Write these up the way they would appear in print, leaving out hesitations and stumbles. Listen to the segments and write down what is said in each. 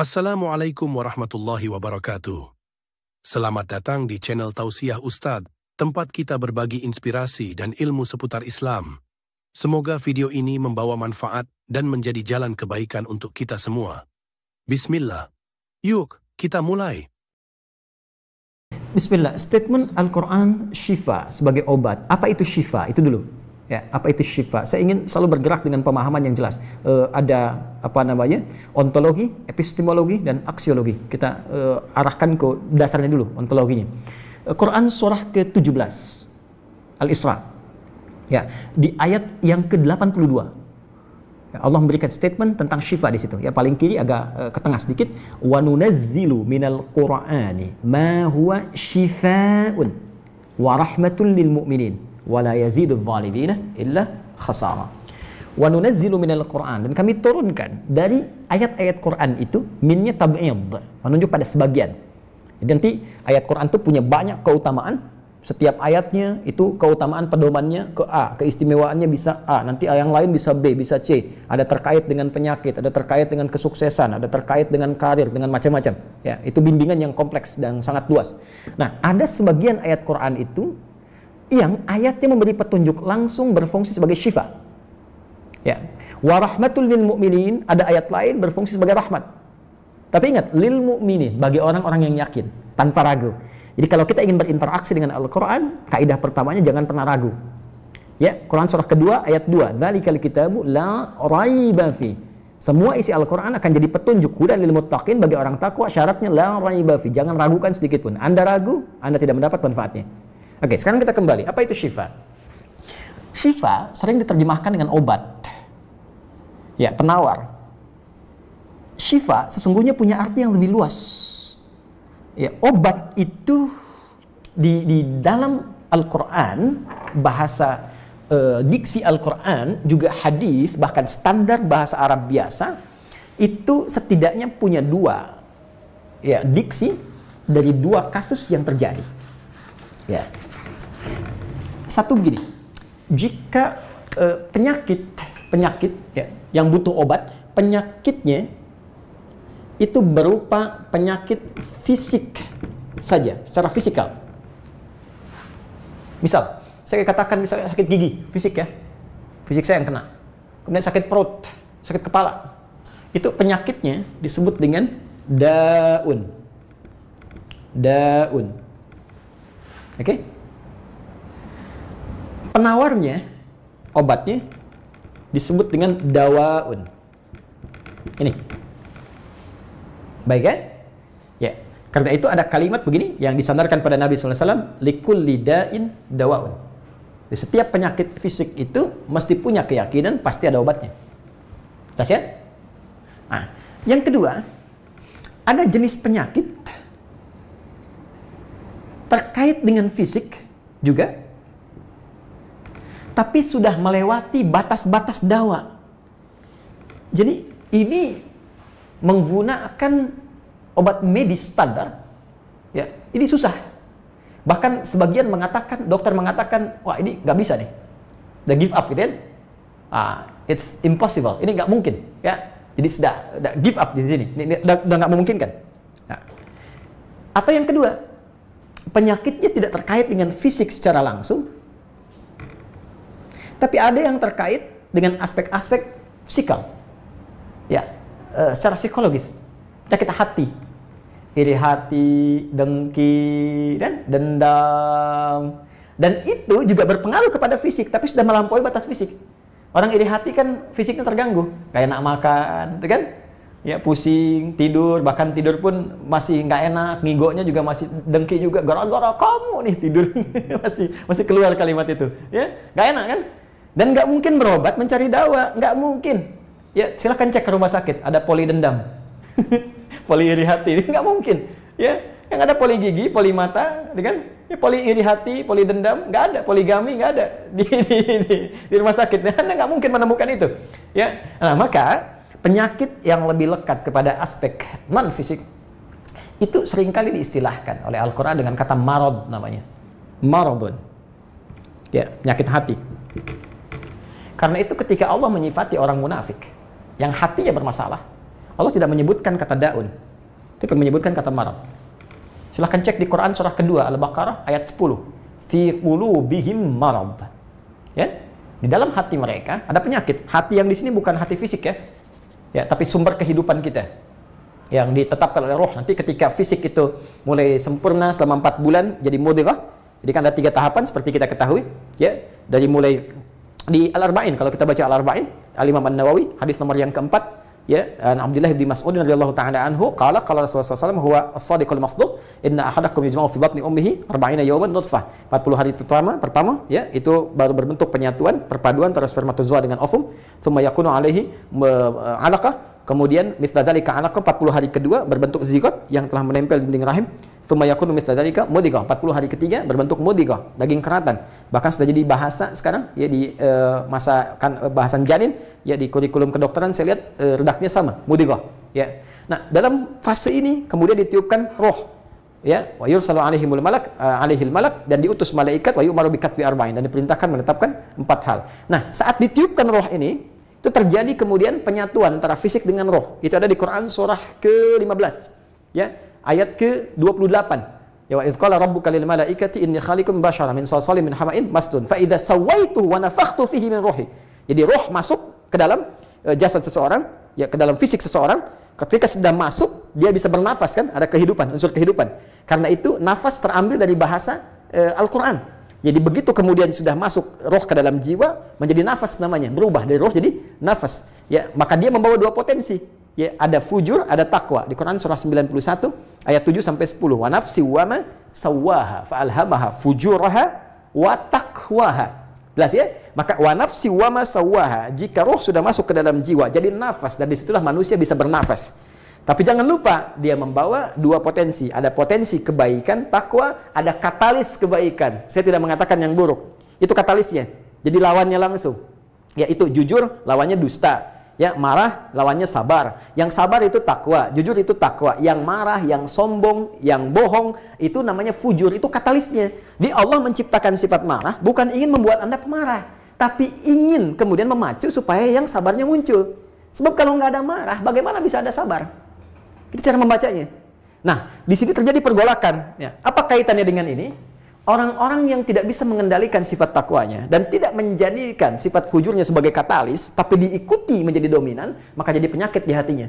Assalamualaikum warahmatullahi wabarakatuh. Selamat datang di channel Tausiah Ustadz, tempat kita berbagi inspirasi dan ilmu seputar Islam. Semoga video ini membawa manfaat dan menjadi jalan kebaikan untuk kita semua. Bismillah. Yuk, kita mulai. Bismillah, statement Al-Quran syifa sebagai obat. Apa itu syifa? Itu dulu. Ya, apa itu syifa? Saya ingin selalu bergerak dengan pemahaman yang jelas. Ada ontologi, epistemologi, dan aksiologi. Kita arahkan ke dasarnya dulu, ontologinya. Quran surah ke-17 Al-Isra. Ya, di ayat yang ke-82. Ya, Allah memberikan statement tentang syifa di situ. Ya, paling kiri agak ke tengah sedikit. Wa nunazzilu minal Qur'ani ma huwa syifaa'un wa rahmatun lil mu'minin wala yazidu adh-dhalimina illa khasara. Wa nunazzilu minal Qur'an, dan kami turunkan dari ayat-ayat Quran itu, minnya tab'id, menunjuk pada sebagian. Jadi nanti ayat Quran itu punya banyak keutamaan, setiap ayatnya itu keutamaan pedomannya ke A, keistimewaannya bisa A, nanti yang lain bisa B, bisa C, ada terkait dengan penyakit, ada terkait dengan kesuksesan, ada terkait dengan karir, dengan macam-macam. Ya, itu bimbingan yang kompleks dan sangat luas. Nah, ada sebagian ayat Quran itu yang ayatnya memberi petunjuk, langsung berfungsi sebagai syifa. Ya. Wa rahmatul lil mu'minin, ada ayat lain berfungsi sebagai rahmat. Tapi ingat, lil mu'minin, bagi orang-orang yang yakin, tanpa ragu. Jadi kalau kita ingin berinteraksi dengan Al-Quran, kaidah pertamanya jangan pernah ragu. Ya, Quran surah kedua ayat 2, dzalikal kitabu la raiba fi. Semua isi Al-Quran akan jadi petunjuk, hudan lil muttaqin, bagi orang takwa, syaratnya la raiba fi. Jangan ragukan sedikit pun. Anda ragu, Anda tidak mendapat manfaatnya. Oke, sekarang kita kembali. Apa itu syifa? Syifa sering diterjemahkan dengan obat. Ya, penawar. Syifa sesungguhnya punya arti yang lebih luas. Ya, obat itu di dalam Al-Quran, bahasa diksi Al-Quran, juga hadis, bahkan standar bahasa Arab biasa, itu setidaknya punya dua diksi dari dua kasus yang terjadi. Ya. Satu begini, jika penyakit ya, yang butuh obat, penyakitnya itu berupa penyakit fisik saja, secara fisikal. Misal, saya katakan misalnya sakit gigi, fisik ya, fisik saya yang kena. Kemudian sakit perut, sakit kepala. Itu penyakitnya disebut dengan daun. Daun. Oke? Penawarnya, obatnya disebut dengan dawaun. Ini. Baik kan? Ya. Karena itu ada kalimat begini yang disandarkan pada Nabi SAW, likulli da'in dawaun. Di setiap penyakit fisik itu mesti punya keyakinan pasti ada obatnya. Jelas ya? Nah, yang kedua, ada jenis penyakit terkait dengan fisik juga, tapi sudah melewati batas-batas dawa. Jadi ini menggunakan obat medis standar, ya ini susah. Bahkan sebagian mengatakan, dokter mengatakan, wah ini nggak bisa nih, udah give up gitu kan? It's impossible, ini nggak mungkin, ya. Jadi sudah give up di sini, ini udah nggak memungkinkan. Nah. Atau yang kedua, penyakitnya tidak terkait dengan fisik secara langsung, tapi ada yang terkait dengan aspek-aspek psikal, ya, secara psikologis, penyakit hati, iri hati, dengki, dan dendam, dan itu juga berpengaruh kepada fisik, tapi sudah melampaui batas fisik. Orang iri hati kan fisiknya terganggu, kayak enak makan, kan? Ya pusing, tidur, bahkan tidur pun masih nggak enak, ngigonya juga masih dengki juga, gara-gara kamu nih tidur, masih keluar kalimat itu, ya nggak enak kan? Dan nggak mungkin berobat mencari dawa, nggak mungkin. Ya silahkan cek ke rumah sakit, ada poli dendam, poli iri hati, nggak mungkin. Ya, yang ada poli gigi, poli mata, kan? Ya, poli iri hati, poli dendam, nggak ada, poligami nggak ada di rumah sakit. Anda nggak mungkin menemukan itu. Ya, nah maka penyakit yang lebih lekat kepada aspek non fisik itu seringkali diistilahkan oleh Al-Quran dengan kata marad namanya, maradun. Ya, penyakit hati. Karena itu ketika Allah menyifati orang munafik yang hatinya bermasalah, Allah tidak menyebutkan kata daun, tapi menyebutkan kata marad. Silahkan cek di Quran surah kedua Al-Baqarah ayat 10. Fi qulubihim marad. Ya, di dalam hati mereka ada penyakit. Hati yang di sini bukan hati fisik ya. Ya, tapi sumber kehidupan kita yang ditetapkan oleh roh. Nanti ketika fisik itu mulai sempurna selama 4 bulan jadi mudghah. Jadi kan ada 3 tahapan seperti kita ketahui, ya. Dari mulai di Al-Arba'in, kalau kita baca Al-Arba'in, Al-Imam An-Nawawi, hadis nomor yang keempat, ya, Abdullah bin Mas'ud radhiyallahu ta'ala anhu, qala Rasulullah SAW, huwa as-sadiqul masduq, inna ahadakum yujma'u fi batni ummihi 40 yawman nutfah. 40 hari pertama, ya, itu baru berbentuk penyatuan, perpaduan antara spermatozoa dengan ovum, thumma yakunu alaihi 'alaqah. Kemudian mithla dzalika 'alaqah, 40 hari kedua berbentuk zigot yang telah menempel di dinding rahim. Tsumma yakunu mithla dzalika mudghah, 40 hari ketiga berbentuk mudghah, daging keratan. Bahkan sudah jadi bahasa sekarang ya di masa bahasan janin ya di kurikulum kedokteran saya lihat redaksinya sama, mudghah ya. Nah, dalam fase ini kemudian ditiupkan roh ya, wa yursalu alaihimul malak alaihil malak, dan diutus malaikat, wa yu'maru bi katbi arba'in, dan diperintahkan menetapkan 4 hal. Nah, saat ditiupkan roh ini itu terjadi kemudian penyatuan antara fisik dengan roh. Itu ada di Quran surah ke-15 ya, ayat ke-28. Ya, wa idz qala rabbuka lil malaikati inni khaliqun basyara min salsalin min hama'in masdun fa idza sawaituhu wa nafakhtu fihi min ruhi. Jadi roh masuk ke dalam jasad seseorang, ya, ke dalam fisik seseorang. Ketika sudah masuk, dia bisa bernafas kan, ada kehidupan, unsur kehidupan. Karena itu nafas terambil dari bahasa Al-Qur'an. Jadi begitu kemudian sudah masuk roh ke dalam jiwa, menjadi nafas namanya, berubah dari roh jadi nafas. Ya, maka dia membawa 2 potensi. Ya, ada fujur, ada takwa. Di Quran surah 91 ayat 7 sampai 10. Wa nafsi wa ma sawwaha fa alhamaha fujuraha wa taqwaha. Jelas ya? Maka wa nafsi wa ma sawwaha, jika roh sudah masuk ke dalam jiwa jadi nafas, dan disitulah manusia bisa bernafas. Tapi jangan lupa, dia membawa 2 potensi. Ada potensi kebaikan, takwa, ada katalis kebaikan. Saya tidak mengatakan yang buruk. Itu katalisnya. Jadi lawannya langsung. Yaitu jujur, lawannya dusta. Ya, marah, lawannya sabar. Yang sabar itu takwa, jujur itu takwa. Yang marah, yang sombong, yang bohong, itu namanya fujur, itu katalisnya. Di Allah menciptakan sifat marah, bukan ingin membuat Anda pemarah, tapi ingin kemudian memacu supaya yang sabarnya muncul. Sebab kalau nggak ada marah, bagaimana bisa ada sabar? Itu cara membacanya. Nah, di sini terjadi pergolakan. Ya. Apa kaitannya dengan ini? Orang-orang yang tidak bisa mengendalikan sifat takwanya dan tidak menjadikan sifat fujurnya sebagai katalis, tapi diikuti menjadi dominan, maka jadi penyakit di hatinya.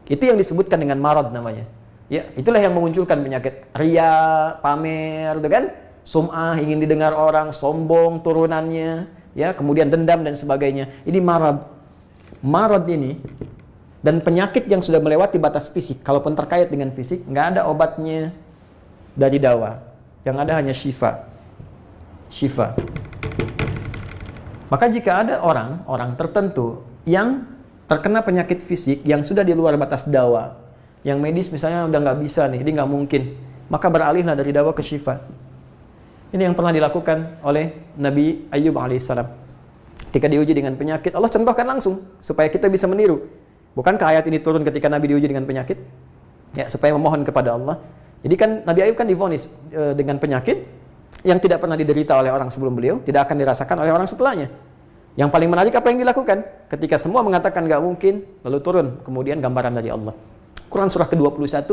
Itu yang disebutkan dengan marad namanya. Ya, itulah yang memunculkan penyakit riya, pamer, gitu kan? Sum'ah, ingin didengar orang, sombong turunannya, ya, kemudian dendam dan sebagainya. Ini marad. Marad ini dan penyakit yang sudah melewati batas fisik, kalaupun terkait dengan fisik, nggak ada obatnya dari dawa. Yang ada hanya syifa. Syifa. Maka jika ada orang tertentu yang terkena penyakit fisik yang sudah di luar batas dawa, yang medis misalnya udah nggak bisa nih, ini nggak mungkin, maka beralihlah dari dawa ke syifa. Ini yang pernah dilakukan oleh Nabi Ayyub alaihissalam. Ketika diuji dengan penyakit, Allah contohkan langsung supaya kita bisa meniru. Bukankah ayat ini turun ketika Nabi diuji dengan penyakit? Ya, supaya memohon kepada Allah. Jadi kan Nabi Ayub kan divonis dengan penyakit yang tidak pernah diderita oleh orang sebelum beliau, tidak akan dirasakan oleh orang setelahnya. Yang paling menarik apa yang dilakukan? Ketika semua mengatakan nggak mungkin, lalu turun kemudian gambaran dari Allah. Quran surah ke-21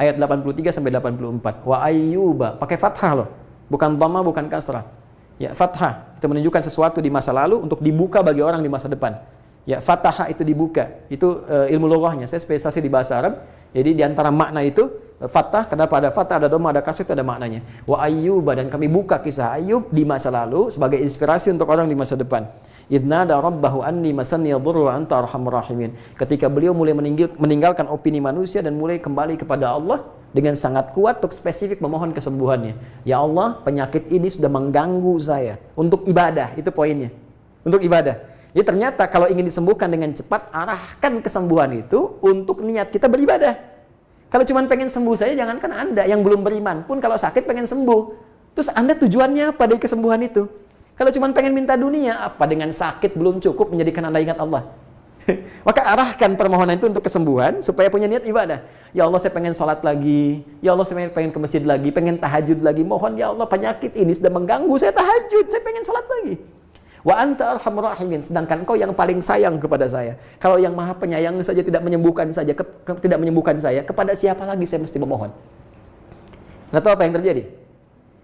ayat 83 sampai 84. Wa ayyuba, pakai fathah loh. Bukan dhamma, bukan kasrah. Ya, fathah itu menunjukkan sesuatu di masa lalu untuk dibuka bagi orang di masa depan. Ya, fataha itu dibuka. Itu ilmu lughahnya. Saya spesialisasi di bahasa Arab. Jadi di antara makna itu fathah, kenapa ada fathah, ada dhamma, ada kasrah, itu ada maknanya. Wa ayyuba, dan kami buka kisah Ayub di masa lalu sebagai inspirasi untuk orang di masa depan. Idnada rabbahu anni masanni yadhurru wa anta arhamur rahimin. Ketika beliau mulai meninggalkan opini manusia dan mulai kembali kepada Allah dengan sangat kuat untuk spesifik memohon kesembuhannya. Ya Allah, penyakit ini sudah mengganggu saya. Untuk ibadah, itu poinnya. Untuk ibadah. Jadi ternyata kalau ingin disembuhkan dengan cepat, arahkan kesembuhan itu untuk niat kita beribadah. Kalau cuma pengen sembuh saja, jangankan Anda yang belum beriman pun kalau sakit pengen sembuh. Terus Anda tujuannya apa dari kesembuhan itu? Kalau cuma pengen minta dunia, apa dengan sakit belum cukup menjadikan Anda ingat Allah? Maka arahkan permohonan itu untuk kesembuhan supaya punya niat ibadah. Ya Allah, saya pengen sholat lagi. Ya Allah, saya pengen ke masjid lagi, pengen tahajud lagi. Mohon ya Allah, penyakit ini sudah mengganggu saya tahajud, saya pengen sholat lagi. Wa anta arhamur rahimin, sedangkan engkau yang paling sayang kepada saya. Kalau yang maha penyayang saja tidak menyembuhkan saya, kepada siapa lagi saya mesti memohon? Nah, tahu apa yang terjadi?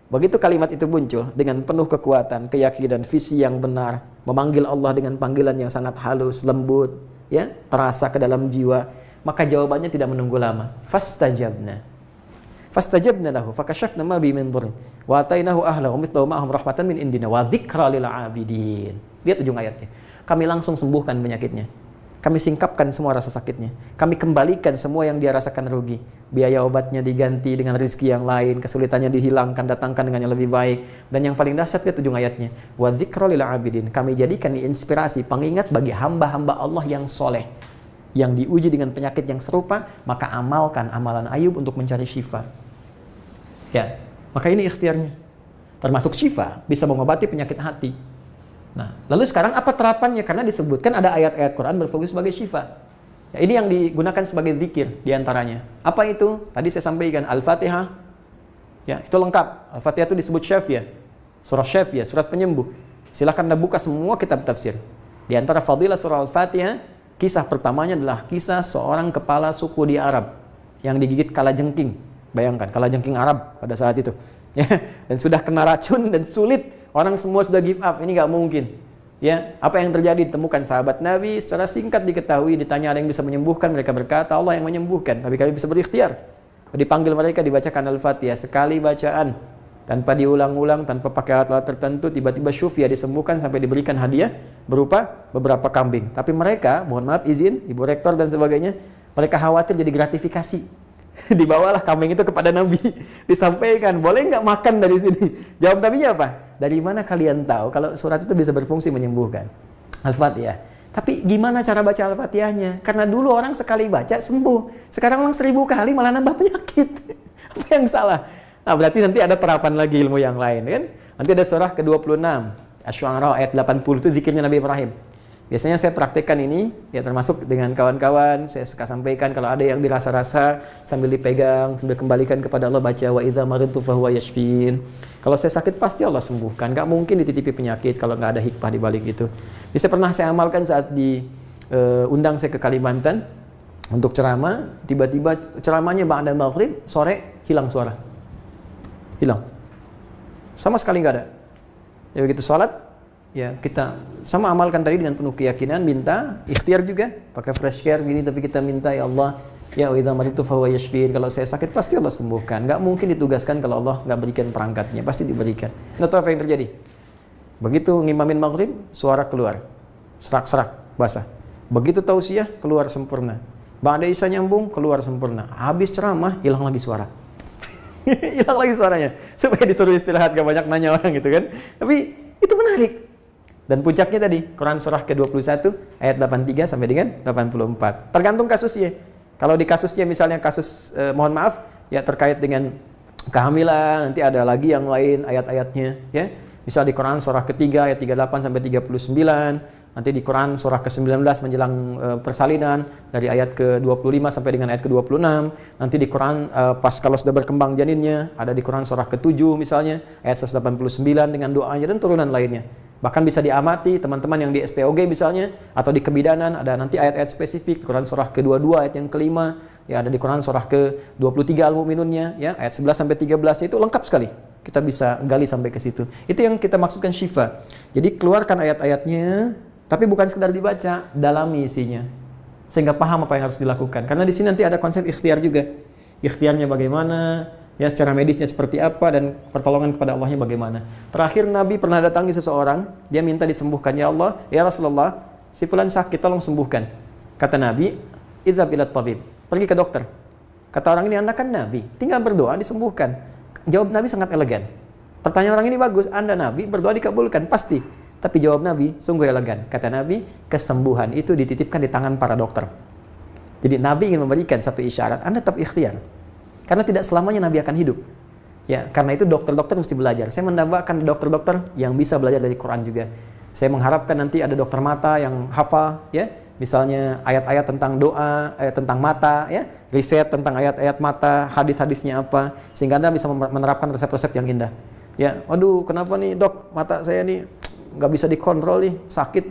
Begitu kalimat itu muncul dengan penuh kekuatan, keyakinan, visi yang benar, memanggil Allah dengan panggilan yang sangat halus, lembut, ya, terasa ke dalam jiwa, maka jawabannya tidak menunggu lama. Fastajabna lahu fakashafna ma bi min dhurrin wa atainahu ahlahu mithlahu ma'ahum rahmatan min indina wa dzikra lil 'abidin. Lihat ujung ayatnya. Kami langsung sembuhkan penyakitnya. Kami singkapkan semua rasa sakitnya. Kami kembalikan semua yang dia rasakan rugi. Biaya obatnya diganti dengan rezeki yang lain, kesulitannya dihilangkan, datangkan dengan yang lebih baik. Dan yang paling dahsyat lihat ujung ayatnya. Wa dzikra lil 'abidin. Kami jadikan inspirasi, pengingat bagi hamba-hamba Allah yang soleh, yang diuji dengan penyakit yang serupa, maka amalkan amalan Ayub untuk mencari syifa. Ya, maka ini ikhtiarnya. Termasuk syifa, bisa mengobati penyakit hati. Nah, lalu sekarang apa terapannya? Karena disebutkan ada ayat-ayat Quran berfokus sebagai syifa. Ya, ini yang digunakan sebagai zikir diantaranya. Apa itu? Tadi saya sampaikan Al-Fatihah. Ya, itu lengkap. Al-Fatihah itu disebut syafiyah. Surah syafiyah, surat penyembuh. Silahkan Anda buka semua kitab tafsir. Di antara fadilah surah Al-Fatihah, kisah pertamanya adalah kisah seorang kepala suku di Arab yang digigit kalajengking. Bayangkan, kalajengking Arab pada saat itu. Ya, dan sudah kena racun dan sulit. Orang semua sudah give up, ini nggak mungkin. Ya, apa yang terjadi? Ditemukan sahabat Nabi, secara singkat diketahui, ditanya ada yang bisa menyembuhkan, mereka berkata Allah yang menyembuhkan, tapi kami bisa berikhtiar. Dipanggil mereka, dibacakan Al-Fatihah, sekali bacaan, tanpa diulang-ulang, tanpa pakai alat-alat tertentu, tiba-tiba syufia disembuhkan sampai diberikan hadiah berupa beberapa kambing. Tapi mereka, mohon maaf izin, Ibu Rektor dan sebagainya, mereka khawatir jadi gratifikasi. Dibawalah kambing itu kepada Nabi, disampaikan, boleh nggak makan dari sini? Jawab Nabinya apa? Dari mana kalian tahu kalau surat itu bisa berfungsi menyembuhkan? Al-Fatihah. Tapi gimana cara baca Al-Fatihahnya? Karena dulu orang sekali baca sembuh, sekarang orang 1000 kali malah nambah penyakit. Apa yang salah? Nah, berarti nanti ada terapan lagi ilmu yang lain, kan? Nanti ada surah ke-26, Asy-Syu'ara ayat 80 itu zikirnya Nabi Ibrahim. Biasanya saya praktekkan ini, ya termasuk dengan kawan-kawan, saya suka sampaikan kalau ada yang dirasa-rasa sambil dipegang, sambil kembalikan kepada Allah, baca wa idza maridtu fahuwa yashfin. Kalau saya sakit pasti Allah sembuhkan, nggak mungkin dititipi penyakit kalau nggak ada hikmah di balik itu. Bisa pernah saya amalkan saat diundang saya ke Kalimantan untuk ceramah, tiba-tiba ceramahnya ba'da maghrib, sore hilang suara. Hilang. Sama sekali nggak ada. Ya begitu salat, ya kita sama amalkan tadi dengan penuh keyakinan, minta ikhtiar juga pakai fresh care gini, tapi kita minta ya Allah, ya wa idza maridtu fahuwa yashfin, kalau saya sakit pasti Allah sembuhkan. Nggak mungkin ditugaskan kalau Allah nggak berikan perangkatnya, pasti diberikan. Nah, tahu apa yang terjadi? Begitu ngimamin maghrib, suara keluar serak-serak basah. Begitu tausiah, keluar sempurna. Ba'da isya nyambung, keluar sempurna. Habis ceramah, hilang lagi suara. Hilang lagi suaranya, supaya disuruh istirahat, gak banyak nanya orang gitu kan. Tapi itu menarik. Dan puncaknya tadi, Quran surah ke-21 ayat 83 sampai dengan 84. Tergantung kasusnya. Kalau di kasusnya misalnya kasus, mohon maaf, ya terkait dengan kehamilan, nanti ada lagi yang lain ayat-ayatnya. Ya. Misal di Quran surah ke-3 ayat 38 sampai 39. Nanti di Quran surah ke-19 menjelang persalinan, dari ayat ke-25 sampai dengan ayat ke-26. Nanti di Quran pas kalau sudah berkembang janinnya, ada di Quran surah ke-7 misalnya, ayat 189 dengan doanya dan turunan lainnya. Bahkan bisa diamati teman-teman yang di SPOG misalnya, atau di kebidanan, ada nanti ayat-ayat spesifik, Quran surah ke-22 ayat yang kelima, ya ada di Quran surah ke-23 Al-Mu'minunnya, ya ayat 11 sampai 13 itu lengkap sekali. Kita bisa gali sampai ke situ. Itu yang kita maksudkan syifa. Jadi keluarkan ayat-ayatnya, tapi bukan sekedar dibaca, dalami isinya. Sehingga paham apa yang harus dilakukan. Karena di sini nanti ada konsep ikhtiar juga. Ikhtiarnya bagaimana, ya secara medisnya seperti apa, dan pertolongan kepada Allahnya bagaimana. Terakhir Nabi pernah datangi seseorang, dia minta disembuhkan. Ya Allah, ya Rasulullah, si fulan sakit, tolong sembuhkan. Kata Nabi, idzhab ila tabib, pergi ke dokter. Kata orang ini, Anda kan Nabi, tinggal berdoa disembuhkan. Jawab Nabi sangat elegan. Pertanyaan orang ini bagus, Anda Nabi, berdoa dikabulkan, pasti. Tapi jawab Nabi sungguh elegan. Kata Nabi, kesembuhan itu dititipkan di tangan para dokter. Jadi Nabi ingin memberikan satu isyarat, Anda tetap ikhtiar. Karena tidak selamanya Nabi akan hidup. Ya, karena itu dokter-dokter mesti belajar. Saya mendambakan dokter-dokter yang bisa belajar dari Quran juga. Saya mengharapkan nanti ada dokter mata yang hafal, ya, misalnya ayat-ayat tentang doa, ayat tentang mata, ya, riset tentang ayat-ayat mata, hadis-hadisnya apa, sehingga Anda bisa menerapkan resep-resep yang indah. Ya, waduh, kenapa nih dok, mata saya nih nggak bisa dikontrol nih, sakit.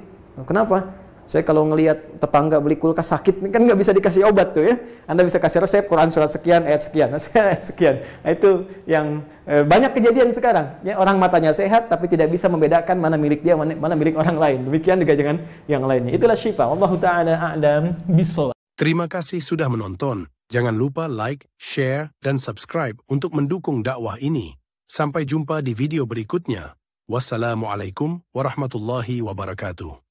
Kenapa? Saya kalau ngelihat tetangga beli kulkas sakit, kan nggak bisa dikasih obat tuh ya. Anda bisa kasih resep, Quran surat sekian, ayat sekian, ayat sekian. Nah, itu yang banyak kejadian sekarang. Ya, orang matanya sehat, tapi tidak bisa membedakan mana milik dia, mana milik orang lain. Demikian juga dengan yang lainnya. Itulah syifa. Wallahu ta'ala a'lam bishawab. Terima kasih sudah menonton. Jangan lupa like, share, dan subscribe untuk mendukung dakwah ini. Sampai jumpa di video berikutnya. Wassalamualaikum warahmatullahi wabarakatuh.